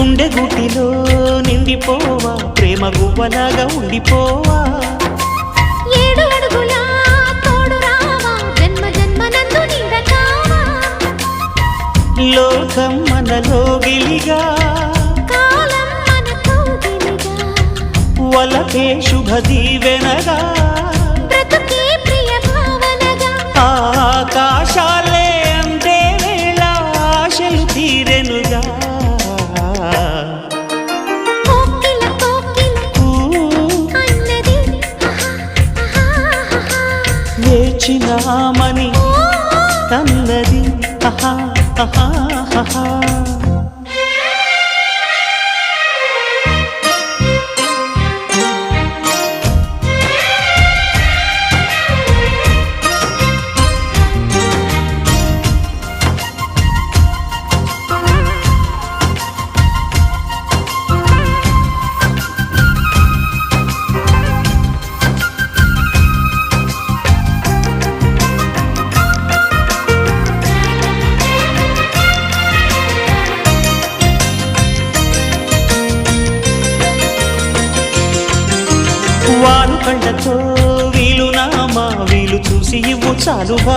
గుండె గుటిలో నిండిపోవా ప్రేమ గువ్వలాగా ఉండిపోవా 7 అడుగుల తోడు రావా జన్మ జన్మనందు నిండకావా లోకం మనలో గిలిగా కాలం మనతో గిలిగా వలకే శుభ దీవెనగా బ్రతుకే ప్రియ భావనగా ఆకాశాలే అందే వేళ ఆశలు తీరెనుగా కోకిల అన్నది వేచినామని తన్నది ఆహా ఆహా ఆహా వారు కళ్ళతో వీలు నామా వీలు చూసి ఇవ్వు చాలువా